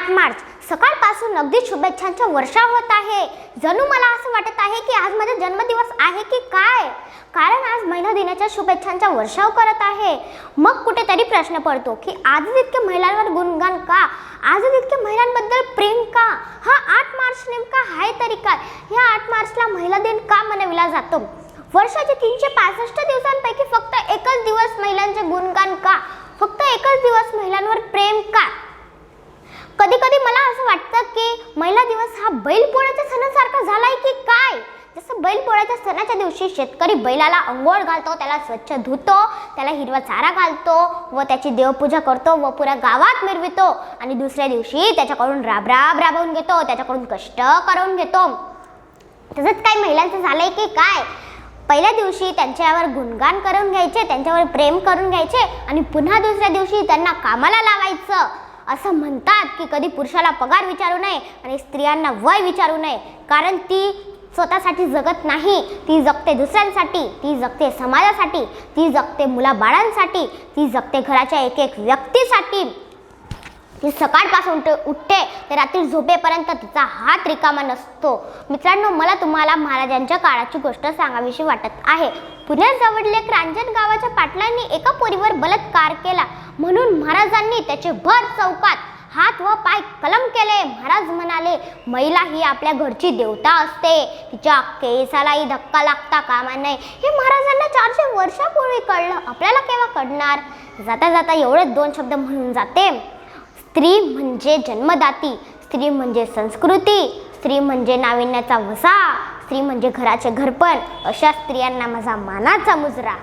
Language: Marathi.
8 मार्च सकाळपासून अगदी शुभेच्छांचा वर्षाव होत आहे. जणू मला असं वाटत आहे की आज माझा जन्मदिवस आहे की काय, कारण आज महिला दिनाच्या शुभेच्छांचा वर्षाव करत आहे. मग कुठेतरी प्रश्न पडतो की आजच इतके महिलांवर गुणगान का, आजच इतके महिलांबद्दल प्रेम का. हा 8 मार्च नेमका आहे तरी काय. या 8 मार्चला महिला दिन का मनविला जातो. वर्षाचे 365 दिवसांपैकी फक्त एकच दिवस महिलांचे गुणगान का, फक्त एकच दिवस महिलांवर प्रेम का. कधी कधी मला असं वाटतं की महिला दिवस हा बैलपोळ्याच्या सणासारखा झालाय की काय. जसं बैलपोळ्याच्या सणाच्या दिवशी शेतकरी बैलाला अंघोळ घालतो, त्याला स्वच्छ धुतो, त्याला हिरवा चारा घालतो व त्याची देवपूजा करतो व पुऱ्या गावात मिरवितो आणि दुसऱ्या दिवशी त्याच्याकडून राबवून घेतो, त्याच्याकडून कष्ट करून घेतो. तसंच काही महिलांचं झालंय की काय. पहिल्या दिवशी त्यांच्यावर गुणगान करून घ्यायचे, त्यांच्यावर प्रेम करून घ्यायचे आणि पुन्हा दुसऱ्या दिवशी त्यांना कामाला लावायचं. असं म्हणतात की कधी पुरुषाला पगार विचारू नये आणि स्त्रियांना वय विचारू नये, कारण ती स्वतःसाठी जगत नाही, ती जगते दुसऱ्यांसाठी, ती जगते समाजासाठी, ती जगते मुलाबाळांसाठी, ती जगते घराच्या एक एक व्यक्तीसाठी. ती सकाळपासून उठते ते रात्री झोपेपर्यंत तिचा हात रिकामा नसतो. मित्रांनो, मला तुम्हाला महाराजांच्या काळाची गोष्ट सांगावीशी वाटत आहे. पुण्याजवळील रांजण गावाच्या पाटलांनी एका पोरीवर बलात्कार केला म्हणून महाराजांनी त्याचे भर चौकात हात व पाय कलम केले. महाराज म्हणाले, महिला ही आपल्या घरची देवता असते, तिच्या केसालाही धक्का लागता कामा नये. हे महाराजांना 400 वर्षापूर्वी कळलं, आपल्याला केव्हा कळणार. जाता जाता एवढेच 2 शब्द म्हणून जाते. स्त्री म्हणजे जन्मदाती, स्त्री म्हणजे संस्कृती, स्त्री म्हणजे नाविन्याचा वसा, स्त्री म्हणजे घराचे घरपण. अशा स्त्रियांना माझा मानाचा मुजरा.